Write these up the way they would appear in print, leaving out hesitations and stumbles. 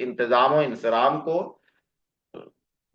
انتظام و انصرام کو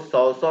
100-100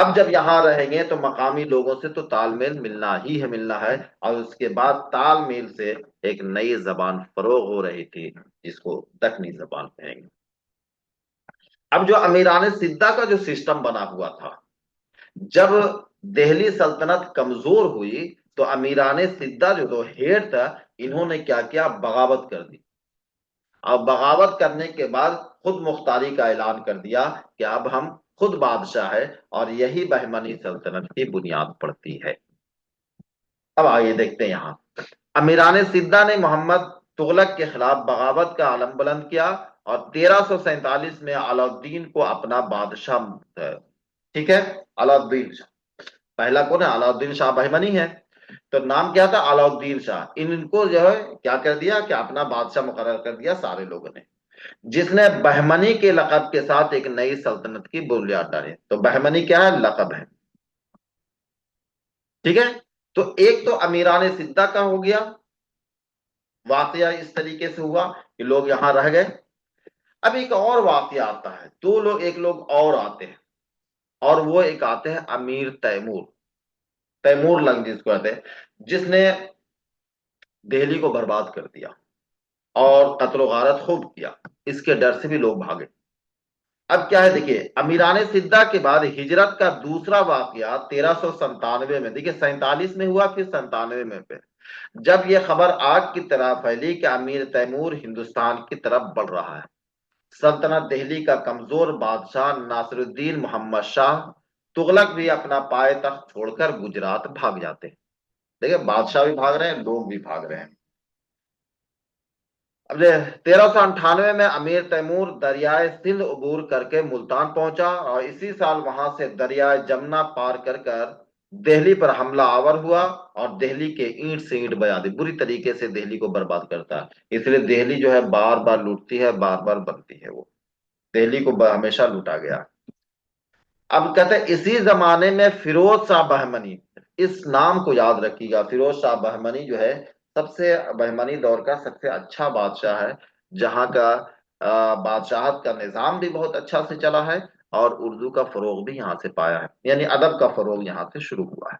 اب جب یہاں رہیں گے تو مقامی لوگوں سے تو تال میل ملنا ہے، اور اس کے بعد تال میل سے ایک نئی زبان فروغ ہو رہی تھی جس کو دکنی زبان کہیں گے۔ اب جو امیران سدہ کا جو سسٹم بنا ہوا تھا، جب دہلی سلطنت کمزور ہوئی تو امیران سدہ جو تو ہیڈ تھا، انہوں نے کیا کیا، بغاوت کر دی، اور بغاوت کرنے کے بعد خود مختاری کا اعلان کر دیا کہ اب ہم خود بادشاہ ہے، اور یہی بہمنی سلطنت کی بنیاد پڑتی ہے۔ اب آئیے دیکھتے ہیں یہاں امیران سدہ نے محمد تغلق کے خلاف بغاوت کا علم بلند کیا، اور 1347 میں علاؤدین کو اپنا بادشاہ، ٹھیک ہے، علاؤدین شاہ، پہلا کون ہے، علاؤدین شاہ بہمنی ہے، تو نام کیا تھا، علاؤدین شاہ، ان کو جو ہے کیا کر دیا کہ اپنا بادشاہ مقرر کر دیا سارے لوگوں نے، جس نے بہمنی کے لقب کے ساتھ ایک نئی سلطنت کی بنیاد ڈالی۔ تو بہمنی کیا ہے، لقب ہے، ٹھیک ہے۔ تو ایک تو امیران سدہ کا ہو گیا، واقعہ اس طریقے سے ہوا کہ لوگ یہاں رہ گئے۔ اب ایک اور واقعہ آتا ہے، ایک لوگ اور آتے ہیں، اور وہ ایک آتے ہیں امیر تیمور، تیمور لنگ جس کو کہتے ہیں، جس نے دہلی کو برباد کر دیا اور قتل و غارت خوب کیا، اس کے ڈر سے بھی لوگ بھاگے۔ اب کیا ہے دیکھیے، امیران سدہ کے بعد ہجرت کا دوسرا واقعہ 1397 میں، دیکھیے 47 میں ہوا، پھر 97 میں پہ جب یہ خبر آگ کی طرح پھیلی کہ امیر تیمور ہندوستان کی طرف بڑھ رہا ہے، سلطنت دہلی کا کمزور بادشاہ ناصر الدین محمد شاہ تغلق بھی اپنا پائے تخت چھوڑ کر گجرات بھاگ جاتے ہیں۔ دیکھیں بادشاہ بھی بھاگ رہے ہیں، لوگ بھی بھاگ رہے ہیں۔ اب 1398 میں امیر تیمور دریائے سندھ عبور کر کے ملتان پہنچا، اور اسی سال وہاں سے دریائے جمنا پار کر کر دہلی پر حملہ آور ہوا، اور دہلی کے اینٹ سے اینٹ بجا دی، بری طریقے سے دہلی کو برباد کرتا ہے۔ اس لیے دہلی جو ہے بار بار لوٹتی ہے، بار بار بنتی ہے، وہ دہلی کو ہمیشہ لوٹا گیا۔ اب کہتے ہیں اسی زمانے میں فیروز شاہ بہمنی، اس نام کو یاد رکھیے گا، فیروز شاہ بہمنی جو ہے سب سے بہمنی دور کا سب سے اچھا بادشاہ ہے، جہاں کا بادشاہت کا نظام بھی بہت اچھا سے چلا ہے، اور اردو کا فروغ بھی یہاں سے پایا ہے، یعنی ادب کا فروغ یہاں سے شروع ہوا ہے۔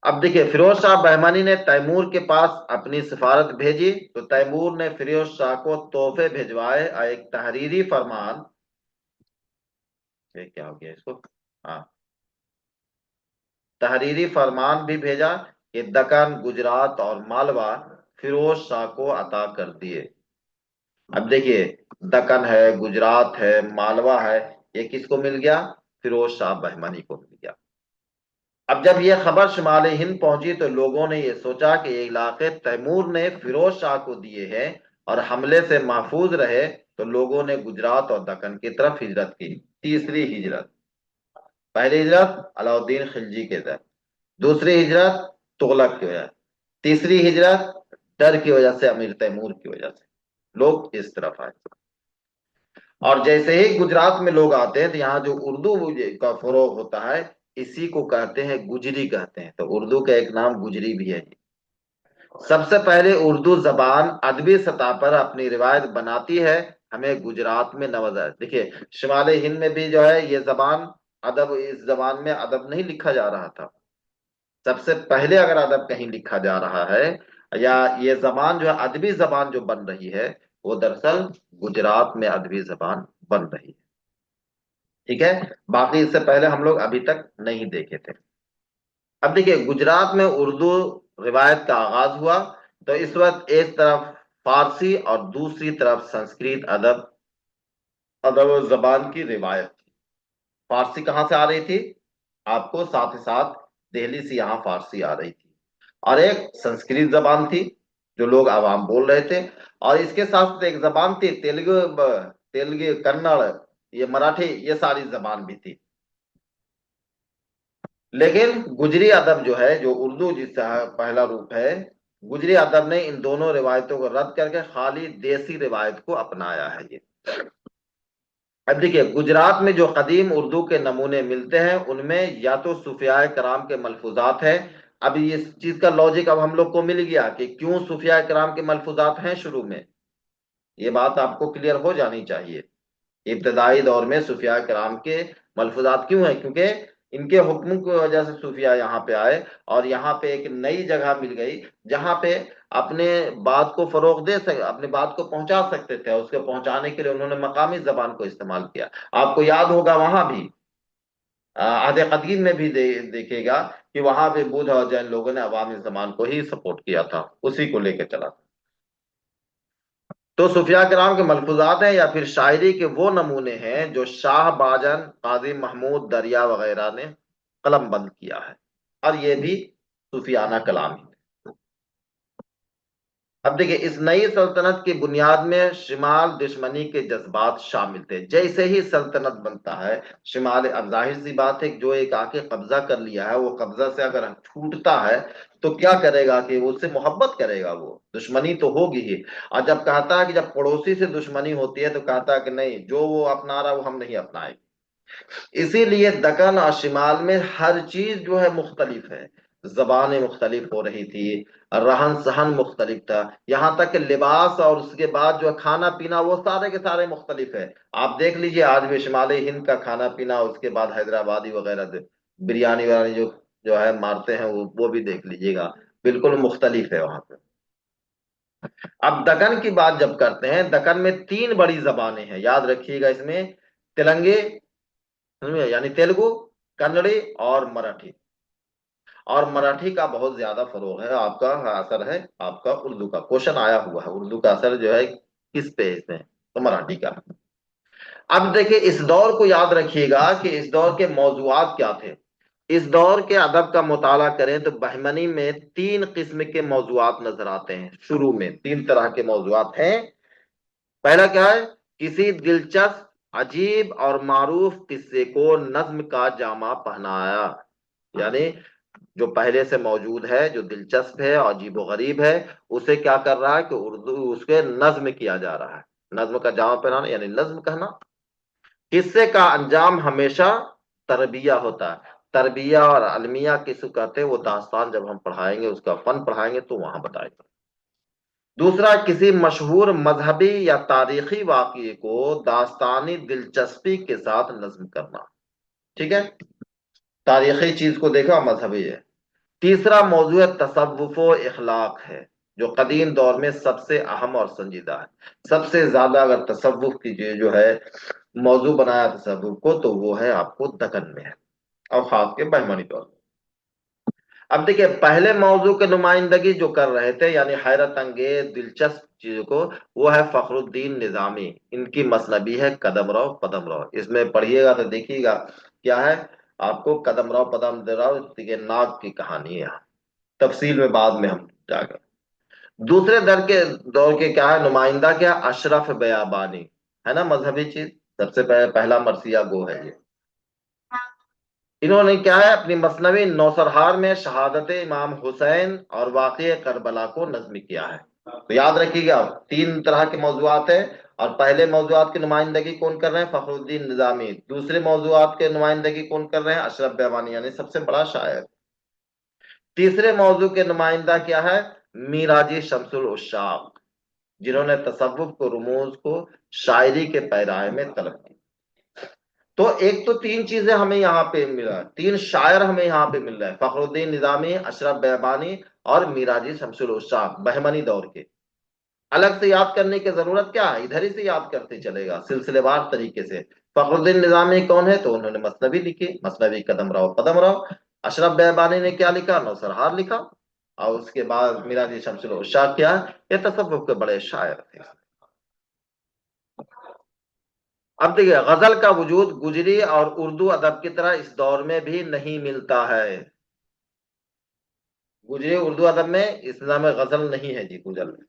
اب دیکھیے فیروز شاہ بہمنی نے تیمور کے پاس اپنی سفارت بھیجی، تو تیمور نے فیروز شاہ کو تحفے بھیجوائے، اور ایک تحریری فرمان، کیا ہو گیا اس کو، ہاں، تحریری فرمان بھی بھیجا کہ دکن، گجرات اور مالوا فیروز شاہ کو عطا کر دیے۔ اب دیکھیے دکن ہے، گجرات ہے، مالوا ہے، یہ کس کو مل گیا، فیروز شاہ بہمنی کو مل گیا۔ اب جب یہ خبر شمال ہند پہنچی تو لوگوں نے یہ سوچا کہ یہ علاقے تیمور نے فیروز شاہ کو دیے ہیں اور حملے سے محفوظ رہے، تو لوگوں نے گجرات اور دکن کی طرف ہجرت کی۔ تیسری ہجرت، پہلی ہجرت علاؤدین خلجی کے تحت، دوسری ہجرت تغلق کی وجہ، تیسری ہجرت ڈر کی وجہ سے، امیر تیمور کی وجہ سے لوگ اس طرف آئے۔ اور جیسے ہی گجرات میں لوگ آتے ہیں تو یہاں جو اردو کا فروغ ہوتا ہے، اسی کو کہتے ہیں گجری کہتے ہیں، تو اردو کا ایک نام گجری بھی ہے۔ سب سے پہلے اردو زبان ادبی سطح پر اپنی روایت بناتی ہے، ہمیں گجرات میں نوازا، دیکھیے شمال ہند میں بھی جو ہے یہ زبان، ادب، اس زبان میں ادب نہیں لکھا جا رہا تھا۔ سب سے پہلے اگر ادب کہیں لکھا جا رہا ہے، یا یہ زبان جو ہے ادبی زبان جو بن رہی ہے، وہ دراصل گجرات میں ادبی زبان بن رہی ہے، ٹھیک ہے، باقی اس سے پہلے ہم لوگ ابھی تک نہیں دیکھے تھے۔ اب دیکھیے گجرات میں اردو روایت کا آغاز ہوا، تو اس وقت ایک طرف فارسی اور دوسری طرف سنسکرت ادب و زبان کی روایت تھی۔ فارسی کہاں سے آ رہی تھی، آپ کو ساتھ ہی ساتھ دہلی سے یہاں فارسی آ رہی تھی، اور ایک سنسکرت زبان تھی جو لوگ عوام بول رہے تھے، اور اس کے ساتھ ایک زبان تھی تیلگو کنڑ، یہ مراٹھی، یہ ساری زبان بھی تھی۔ لیکن گجری ادب جو ہے، جو اردو جس کا پہلا روپ ہے، گجری ادب نے ان دونوں روایتوں کو رد کر کے خالی دیسی روایت کو اپنایا ہے۔ یہ اب دیکھیے گجرات میں جو قدیم اردو کے نمونے ملتے ہیں، ان میں یا تو صوفیاء کرام کے ملفوظات ہیں۔ اب اس چیز کا لاجک اب ہم لوگ کو مل گیا کہ کیوں صوفیاء کرام کے ملفوظات ہیں شروع میں، یہ بات آپ کو کلیئر ہو جانی چاہیے۔ ابتدائی دور میں صوفیاء کرام کے ملفوظات کیوں ہیں؟ کیونکہ ان کے حکم کی وجہ سے صوفیاء یہاں پہ آئے، اور یہاں پہ ایک نئی جگہ مل گئی جہاں پہ اپنے بات کو فروغ دے سکتے، اپنی بات کو پہنچا سکتے تھے۔ اس کے پہنچانے کے لیے انہوں نے مقامی زبان کو استعمال کیا۔ آپ کو یاد ہوگا وہاں بھی عہد قدیم میں بھی دیکھے گا کہ وہاں پہ بدھ اور جین لوگوں نے عوامی زبان کو ہی سپورٹ کیا تھا، اسی کو لے کے چلا تھا۔ تو صوفیاء کرام کے ملفوظات ہیں یا پھر شاعری کے وہ نمونے ہیں جو شاہ باجن، قاضی محمود دریا وغیرہ نے قلم بند کیا ہے، اور یہ بھی صوفیانہ کلام ہی۔ اب دیکھیں، اس نئی سلطنت کی بنیاد میں شمال دشمنی کے جذبات شامل تھے۔ جیسے ہی سلطنت بنتا ہے شمال، اب ظاہر سی بات ہے کہ جو ایک آ کے قبضہ کر لیا ہے، وہ قبضہ سے اگر چھوٹتا ہے تو کیا کرے گا کہ اس سے محبت کرے گا، وہ دشمنی تو ہوگی ہی۔ اور جب کہتا ہے کہ جب پڑوسی سے دشمنی ہوتی ہے تو کہتا ہے کہ نہیں، جو وہ اپنا رہا وہ ہم نہیں اپنائیں گے۔ اسی لیے دکن اور شمال میں ہر چیز جو ہے مختلف ہے، زبانیں مختلف ہو رہی تھی، رہن سہن مختلف تھا، یہاں تک کہ لباس اور اس کے بعد جو کھانا پینا وہ سارے کے سارے مختلف ہے۔ آپ دیکھ لیجئے آج بھی شمالی ہند کا کھانا پینا، اس کے بعد حیدرآبادی وغیرہ بریانی وغیرہ جو ہے مارتے ہیں، وہ بھی دیکھ لیجئے گا، بالکل مختلف ہے وہاں پہ۔ اب دکن کی بات جب کرتے ہیں، دکن میں تین بڑی زبانیں ہیں، یاد رکھیے گا، اس میں تلنگے یعنی تیلگو، کنڑی اور مراٹھی۔ اور مراٹھی کا بہت زیادہ فروغ ہے، آپ کا اثر ہے، آپ کا اردو کا کوشچن آیا ہوا ہے، اردو کا اثر جو ہے کس پہ اس میں؟ تو مراٹھی کا۔ اب دیکھیں اس دور کو یاد رکھیے گا کہ اس دور کے موضوعات کیا تھے۔ اس دور کے ادب کا مطالعہ کریں تو بہمنی میں تین قسم کے موضوعات نظر آتے ہیں۔ شروع میں تین طرح کے موضوعات ہیں۔ پہلا کیا ہے؟ کسی دلچسپ، عجیب اور معروف قصے کو نظم کا جامہ پہنایا، یعنی جو پہلے سے موجود ہے، جو دلچسپ ہے اور عجیب و غریب ہے، اسے کیا کر رہا ہے کہ اردو اس کے نظم کیا جا رہا ہے۔ نظم کا جامع پہنانا یعنی نظم کہنا۔ قصے کا انجام ہمیشہ تربیہ ہوتا ہے۔ تربیہ اور علمیہ کس کو کہتے ہیں؟ وہ داستان جب ہم پڑھائیں گے، اس کا فن پڑھائیں گے تو وہاں بتائیں گے۔ دوسرا، کسی مشہور مذہبی یا تاریخی واقعے کو داستانی دلچسپی کے ساتھ نظم کرنا، ٹھیک ہے، تاریخی چیز کو دیکھا، مذہبی ہے۔ تیسرا موضوع تصوف و اخلاق ہے، جو قدیم دور میں سب سے اہم اور سنجیدہ ہے۔ سب سے زیادہ اگر تصوف کی جو ہے موضوع بنایا تصوف کو، تو وہ ہے آپ کو دکن میں ہے، اور خاص کے بہمنی دور میں۔ اب دیکھیں، پہلے موضوع کے نمائندگی جو کر رہے تھے، یعنی حیرت انگیز دلچسپ چیزوں کو، وہ ہے فخر الدین نظامی۔ ان کی مثنوی ہے قدم رو پدم رو۔ اس میں پڑھیے گا تو دیکھیے گا کیا ہے آپ کو، قدم رو پدم رو، ناگ کی کہانی ہے، تفصیل میں بعد میں ہم جا کر۔ دوسرے دور کے کیا ہے نمائندہ؟ کیا؟ اشرف بیابانی ہے نا، مذہبی چیز، سب سے پہلا مرثیہ گو ہے یہ۔ انہوں نے کیا ہے اپنی مثنوی نوسرہار میں شہادت امام حسین اور واقعہ کربلا کو نظم کیا ہے۔ تو یاد رکھیے گا تین طرح کے موضوعات ہیں، اور پہلے موضوعات کی نمائندگی کون کر رہے ہیں؟ فخر الدین نظامی۔ دوسرے موضوعات کے نمائندگی کون کر رہے ہیں؟ اشرف بیابانی، یعنی سب سے بڑا شاعر۔ تیسرے موضوع کے نمائندہ کیا ہے؟ میراجی شمس العشاق، جنہوں نے تصوف کو، رموز کو شاعری کے پیرائے میں طلب کی۔ تو ایک تو تین چیزیں ہمیں یہاں پہ ملا، تین شاعر ہمیں یہاں پہ مل رہے ہیں، فخر الدین نظامی، اشرف بیابانی اور میراجی شمس العشاق، بہمنی دور کے۔ الگ سے یاد کرنے کی ضرورت کیا ہے؟ ادھر ہی سے یاد کرتے چلے گا سلسلے وار طریقے سے۔ فخر الدین نظامی کون ہے؟ تو انہوں نے مثنوی لکھی، مثنوی قدم رو پدم رو۔ اشرف بیابانی نے کیا لکھا؟ نوسرہار لکھا۔ اور اس کے بعد میراجی شمس العشاق کیا؟ یہ تصوف کے بڑے شاعر تھے۔ اب دیکھیے، غزل کا وجود گجری اور اردو ادب کی طرح اس دور میں بھی نہیں ملتا ہے۔ گجری اردو ادب میں اس نام میں غزل نہیں ہے جی، غزل میں۔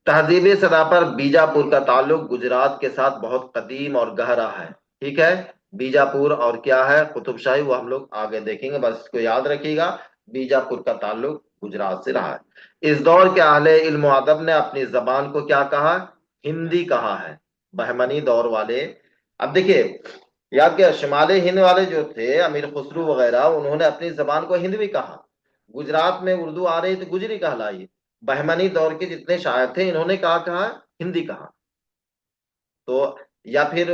تہذیبی سطح پر بیجاپور کا تعلق گجرات کے ساتھ بہت قدیم اور گہرا ہے، ٹھیک ہے۔ بیجاپور اور کیا ہے؟ قطب شاہی، وہ ہم لوگ آگے دیکھیں گے، بس اس کو یاد رکھیے گا، بیجاپور کا تعلق گجرات سے رہا ہے۔ اس دور کے اہل علم و ادب نے اپنی زبان کو کیا کہا؟ ہندی کہا ہے، بہمنی دور والے۔ اب دیکھیے، یاد کیا، شمالی ہند والے جو تھے، امیر خسرو وغیرہ، انہوں نے اپنی زبان کو ہندوی کہا۔ گجرات میں اردو آ رہی تو گجری کہلائی۔ بہمنی دور کے جتنے شاعر تھے، انہوں نے کہا ہندی کہا۔ تو یا پھر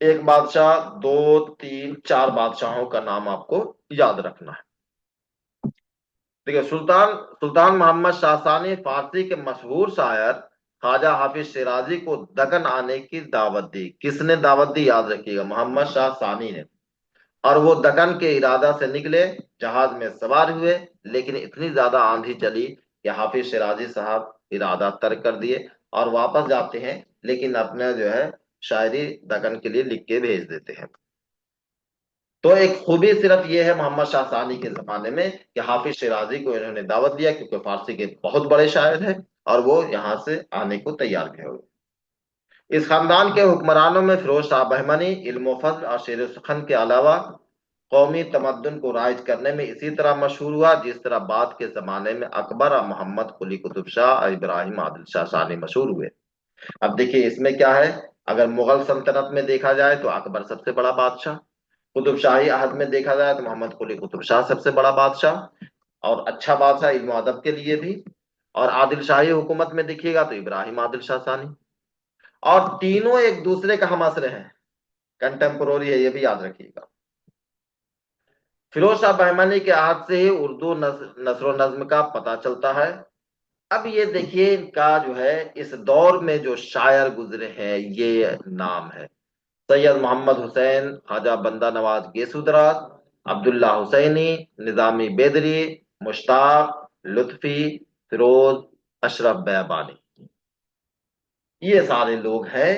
ایک بادشاہ، دو، تین، چار بادشاہوں کا نام آپ کو یاد رکھنا ہے. دیکھیے، سلطان سلطان محمد شاہ ثانی فارسی کے مشہور شاعر خواجہ حافظ شیرازی کو دکن آنے کی دعوت دی. کس نے دعوت دی؟ یاد رکھیے گا، محمد شاہ ثانی نے. اور وہ دکن کے ارادہ سے نکلے، جہاز میں سوار ہوئے، لیکن اتنی زیادہ آندھی چلی کہ حافظ شیرازی صاحب ارادہ ترک کر دیے اور واپس جاتے ہیں، لیکن اپنا جو ہے شاعری دکن کے لیے لکھ کے بھیج دیتے ہیں. تو ایک خوبی صرف یہ ہے محمد شاہ ثانی کے زمانے میں کہ حافظ شیرازی کو انہوں نے دعوت دیا، کیونکہ فارسی کے بہت بڑے شاعر ہیں اور وہ یہاں سے آنے کو تیار بھی ہوئے. اس خاندان کے حکمرانوں میں فیروز شاہ بہمنی علم و فضل اور شعر و سخن کے علاوہ قومی تمدن کو رائج کرنے میں اسی طرح مشہور ہوا جس طرح بعد کے زمانے میں اکبر اور محمد قلی قطب شاہ اور ابراہیم عادل شاہ ثانی مشہور ہوئے. اب دیکھیے اس میں کیا ہے، اگر مغل سلطنت میں دیکھا جائے تو اکبر سب سے بڑا بادشاہ، قطب شاہی عہد میں دیکھا جائے تو محمد قلی قطب شاہ سب سے بڑا بادشاہ اور اچھا بادشاہ علم و ادب کے لیے بھی. اور عادل شاہی حکومت میں دیکھیے گا تو ابراہیم عادل شاہ ثانی. اور تینوں ایک دوسرے کا ہم عصر ہیں، کنٹمپروری ہے، یہ بھی یاد رکھیے گا. فیروز شاہ بہمنی کے عہد سے ہی اردو نثر و نظم کا پتہ چلتا ہے. اب یہ دیکھیے ان کا جو ہے اس دور میں جو شاعر گزرے ہیں یہ نام ہے: سید محمد حسین خواجہ بندہ نواز گیسودراز، عبداللہ حسینی، نظامی بیدری، مشتاق، لطفی، فیروز، اشرف بیابانی. یہ سارے لوگ ہیں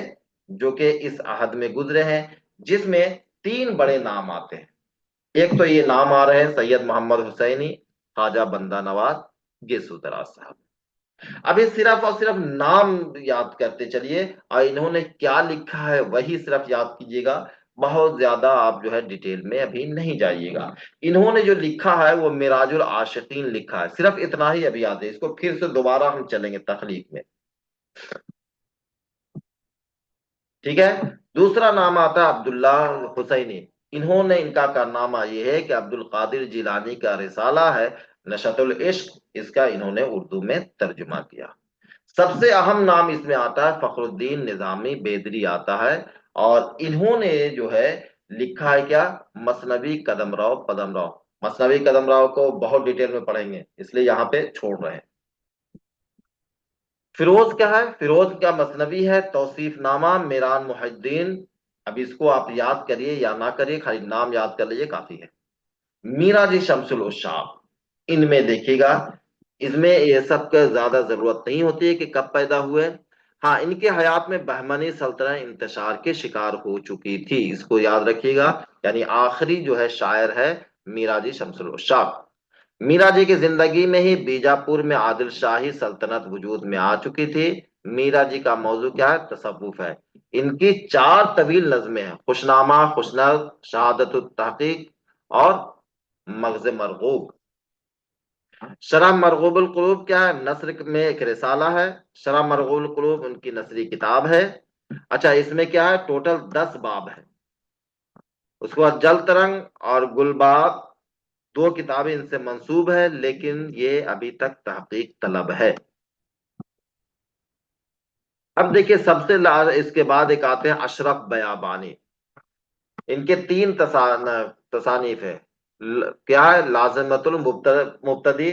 جو کہ اس عہد میں گزرے ہیں، جس میں تین بڑے نام آتے ہیں. ایک تو یہ نام آ رہے ہیں سید محمد حسینی خواجہ بندہ نواز گیسودراز صاحب. ابھی صرف اور صرف نام یاد کرتے چلیے اور انہوں نے کیا لکھا ہے وہی صرف یاد کیجیے گا. بہت زیادہ آپ جو ہے ڈیٹیل میں ابھی نہیں جائیے گا. انہوں نے جو لکھا ہے وہ میراج العاشقین لکھا ہے، صرف اتنا ہی ابھی یاد ہے. اس کو پھر سے دوبارہ ہم چلیں گے تخلیق میں، ٹھیک ہے. دوسرا نام آتا ہے عبداللہ حسینی. انہوں نے ان کا کارنامہ یہ ہے کہ عبد القادر جیلانی کا رسالہ ہے نشأۃ العشق، اس کا انہوں نے اردو میں ترجمہ کیا. سب سے اہم نام اس میں آتا ہے فخر الدین نظامی بیدری آتا ہے، اور انہوں نے جو ہے لکھا ہے کیا؟ مثنوی قدم راؤ پدم راؤ. مثنوی قدم راؤ کو بہت ڈیٹیل میں پڑھیں گے اس لیے یہاں پہ چھوڑ رہے ہیں. فیروز کیا ہے؟ فیروز کا مثنوی ہے توصیف نامہ میران محی الدین. اب اس کو آپ یاد کریے یا نہ کریے، خالی نام یاد کر لیجیے کافی ہے. میرا جی شمس العشاق، ان میں دیکھیے گا اس میں یہ سب کا زیادہ ضرورت نہیں ہوتی ہے کہ کب پیدا ہوئے. ہاں، ان کے حیات میں بہمنی سلطنت انتشار کے شکار ہو چکی تھی، اس کو یاد رکھیے گا. یعنی آخری جو ہے شاعر ہے میرا جی شمس العشاق. میرا جی کی زندگی میں ہی بیجاپور میں عادل شاہی سلطنت وجود میں آ چکی تھی. میرا جی کا موضوع کیا ہے؟ تصوف ہے. ان کی چار طویل نظمیں ہیں: خوشنامہ، خوشنظم، شہادت التحقیق اور مغز مرغوب. شرح مرغوب القلوب کیا ہے؟ نثر میں ایک رسالہ ہے. شرح مرغوب القلوب ان کی نثری کتاب ہے. اچھا، اس میں کیا ہے؟ ٹوٹل 10 باب ہے. اس کے بعد جل ترنگ اور گلباب، دو کتابیں ان سے منسوب ہے لیکن یہ ابھی تک تحقیق طلب ہے. اب دیکھیے سب سے اس کے بعد ایک آتے ہیں اشرف بیابانی. ان کے تین تصانیف ہے. کیا ہے؟ لازمت المبتدی،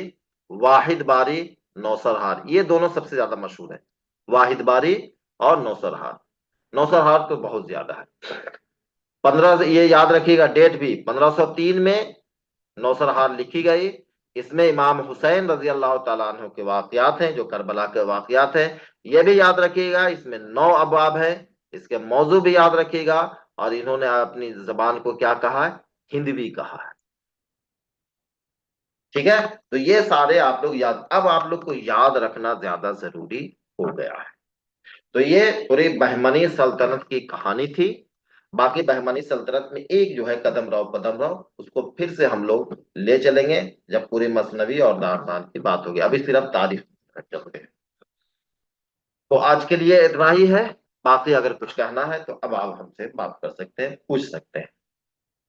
واحد باری، نوسرہار. یہ دونوں سب سے زیادہ مشہور ہیں، واحد باری اور نوسرہار. نوسرہار تو بہت زیادہ ہے. 15، یہ یاد رکھیے گا ڈیٹ بھی، 1503 میں نوسرہار لکھی گئی. اس میں امام حسین رضی اللہ تعالیٰ عنہ کے واقعات ہیں جو کربلا کے واقعات ہیں. یہ بھی یاد رکھیے گا اس میں 9 ابواب ہے. اس کے موضوع بھی یاد رکھیے گا. اور انہوں نے اپنی زبان کو کیا کہا ہے؟ ہندوی کہا ہے. ٹھیک ہے، تو یہ سارے آپ لوگ یاد، اب آپ لوگ کو یاد رکھنا زیادہ ضروری ہو گیا ہے. تو یہ پوری بہمنی سلطنت کی کہانی تھی. باقی بہمنی سلطنت میں ایک جو ہے قدم راؤ پدم راؤ، اس کو پھر سے ہم لوگ لے چلیں گے جب پوری مثنوی اور داستان کی بات ہوگی. ابھی صرف تاریخ چل رہے ہیں. تو آج کے لیے اتنا ہی ہے. باقی اگر کچھ کہنا ہے تو اب آپ ہم سے بات کر سکتے ہیں، پوچھ سکتے ہیں.